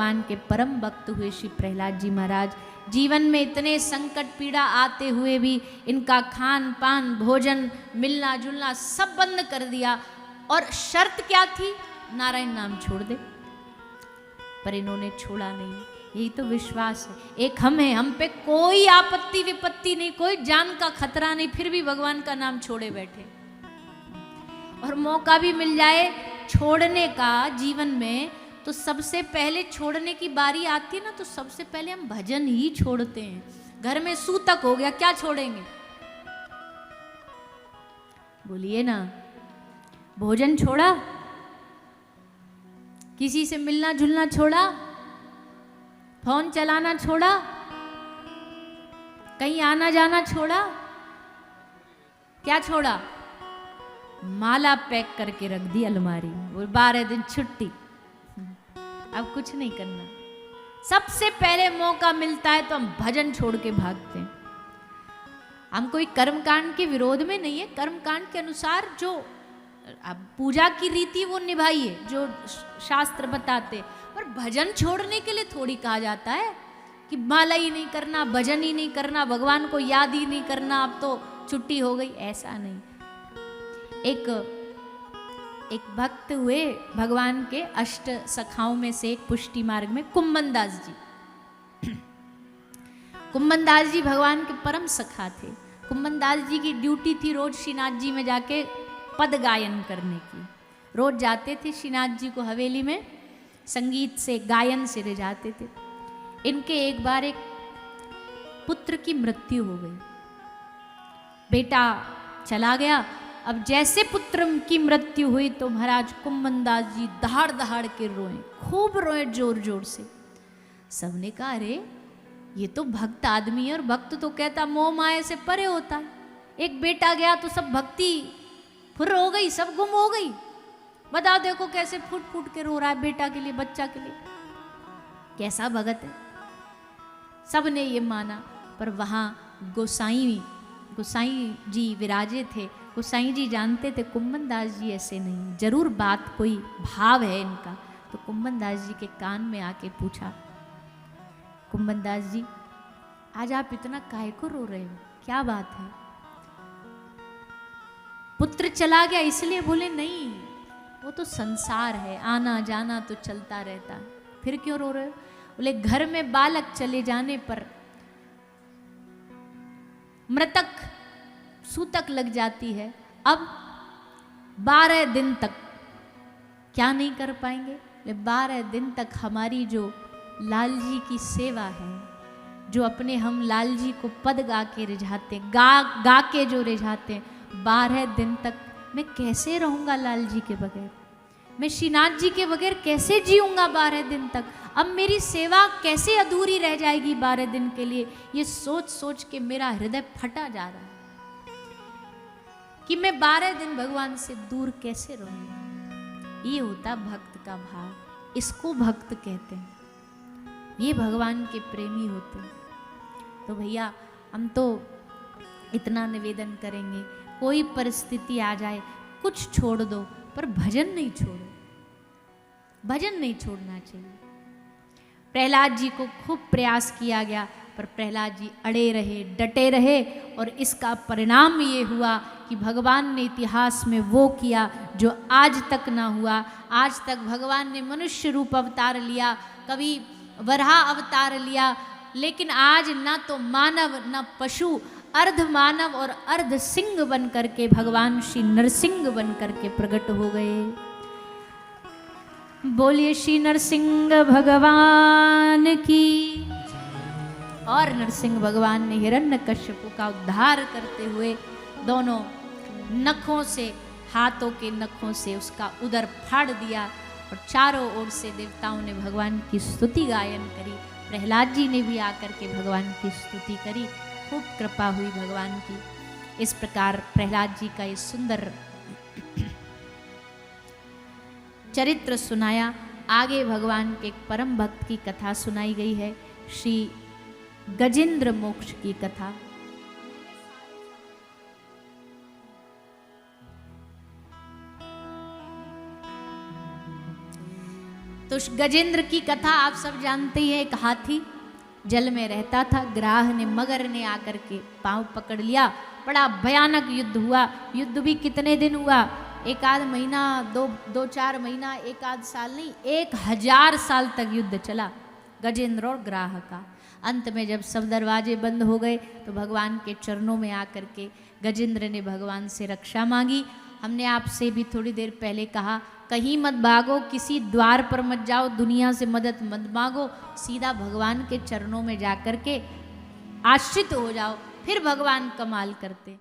भगवान के परम भक्त हुए श्री प्रहलाद जी महाराज। जीवन में इतने संकट पीड़ा आते हुए भी इनका खान पान भोजन मिलना जुलना सब बंद कर दिया। और शर्त क्या थी? नारायण नाम छोड़ दे। पर इन्होंने छोड़ा नहीं। यही तो विश्वास है। एक हम हैं, हम पे कोई आपत्ति विपत्ति नहीं, कोई जान का खतरा नहीं, फिर भी भगवान का नाम छोड़े बैठे। और मौका भी मिल जाए छोड़ने का जीवन में, तो सबसे पहले छोड़ने की बारी आती है ना, तो सबसे पहले हम भजन ही छोड़ते हैं। घर में सूतक हो गया, क्या छोड़ेंगे? बोलिए ना। भोजन छोड़ा? किसी से मिलना जुलना छोड़ा? फोन चलाना छोड़ा? कहीं आना जाना छोड़ा? क्या छोड़ा? माला पैक करके रख दी अलमारी में, वो 12 दिन छुट्टी, अब कुछ नहीं करना। सबसे पहले मौका मिलता है तो हम भजन छोड़ के भागते हैं। हम कोई कर्मकांड के विरोध में नहीं है, कर्मकांड के अनुसार जो अब पूजा की रीति वो निभाइए जो शास्त्र बताते, पर भजन छोड़ने के लिए थोड़ी कहा जाता है कि माला ही नहीं करना, भजन ही नहीं करना, भगवान को याद ही नहीं करना, अब तो छुट्टी हो गई, ऐसा नहीं। एक भक्त हुए भगवान के अष्ट सखाओं में से एक पुष्टि मार्ग में कुम्मन दास जी। कुम्मन दास जी भगवान के परम सखा थे। कुम्मन दास जी की ड्यूटी थी रोज श्रीनाथ जी में जाके पद गायन करने की। रोज जाते थे श्रीनाथ जी को हवेली में, संगीत से गायन से ले जाते थे। इनके एक बार एक पुत्र की मृत्यु हो गई, बेटा चला गया। अब जैसे पुत्र की मृत्यु हुई तो महाराज कुम्मन दास जी दहाड़ दहाड़ के रोए, खूब रोए जोर जोर से। सबने कहा अरे ये तो भक्त आदमी है, और भक्त तो कहता मोह माया से परे होता है। एक बेटा गया तो सब भक्ति फुर्र हो गई, सब गुम हो गई। बता देखो कैसे फूट फूट के रो रहा है बेटा के लिए, बच्चा के लिए, कैसा भगत है। सबने ये माना। पर वहाँ गोसाई जी विराजे थे। गोसाई जी जानते थे कुम्मन दास जी ऐसे नहीं, जरूर बात कोई भाव है इनका। तो कुम्मन दास जी के कान में आके पूछा, कुम्मन दास जी आज आप इतना काहे को रो रहे हो, क्या बात है? पुत्र चला गया इसलिए? बोले नहीं, वो तो संसार है, आना जाना तो चलता रहता है, फिर क्यों रो रहे हो? बोले घर में बालक चले जाने पर मृतक सूतक लग जाती है, अब 12 दिन तक क्या नहीं कर पाएंगे? 12 दिन तक हमारी जो लाल जी की सेवा है, जो अपने हम लाल जी को पद गा के रिझाते, गा के जो रिझाते, 12 दिन तक मैं कैसे रहूंगा लाल जी के बगैर? मैं श्रीनाथ जी के बगैर कैसे जीऊंगा 12 दिन तक? अब मेरी सेवा कैसे अधूरी रह जाएगी 12 दिन के लिए? ये सोच सोच के मेरा हृदय फटा जा रहा है कि मैं 12 दिन भगवान से दूर कैसे रहूंगा। ये होता भक्त का भाव, इसको भक्त कहते हैं। ये भगवान के प्रेमी होते हैं। तो भैया हम तो इतना निवेदन करेंगे, कोई परिस्थिति आ जाए कुछ छोड़ दो, पर भजन नहीं छोड़ो, भजन नहीं छोड़ना चाहिए। प्रहलाद जी को खूब प्रयास किया गया, पर प्रहलाद जी अड़े रहे, डटे रहे, और इसका परिणाम ये हुआ कि भगवान ने इतिहास में वो किया जो आज तक ना हुआ। आज तक भगवान ने मनुष्य रूप अवतार लिया, कभी वराह अवतार लिया, लेकिन आज ना तो मानव ना पशु, अर्ध मानव और अर्ध सिंह बन करके भगवान श्री नरसिंह बन करके प्रकट हो गए। बोलिए श्री नरसिंह भगवान की। और नरसिंह भगवान ने हिरण्यकश्यप का उद्धार करते हुए दोनों नखों से, हाथों के नखों से उसका उदर फाड़ दिया, और चारों ओर से देवताओं ने भगवान की स्तुति गायन करी। प्रहलाद जी ने भी आकर के भगवान की स्तुति करी, खूब कृपा हुई भगवान की। इस प्रकार प्रहलाद जी का ये सुंदर चरित्र सुनाया। आगे भगवान के एक परम भक्त की कथा सुनाई गई है, श्री गजेंद्र मोक्ष की कथा। तो गजेंद्र की कथा आप सब जानते हैं। एक हाथी जल में रहता था, ग्राह ने मगर ने आकर के पांव पकड़ लिया, बड़ा भयानक युद्ध हुआ। युद्ध भी कितने दिन हुआ, एक आध महीना, दो चार महीना, एक आध साल नहीं, 1000 साल तक युद्ध चला गजेंद्र और ग्राह का। अंत में जब सब दरवाजे बंद हो गए तो भगवान के चरणों में आकर के गजेंद्र ने भगवान से रक्षा मांगी। हमने आपसे भी थोड़ी देर पहले कहा, कहीं मत भागो, किसी द्वार पर मत जाओ, दुनिया से मदद मत मांगो, सीधा भगवान के चरणों में जाकर के आश्रित हो जाओ, फिर भगवान कमाल करते।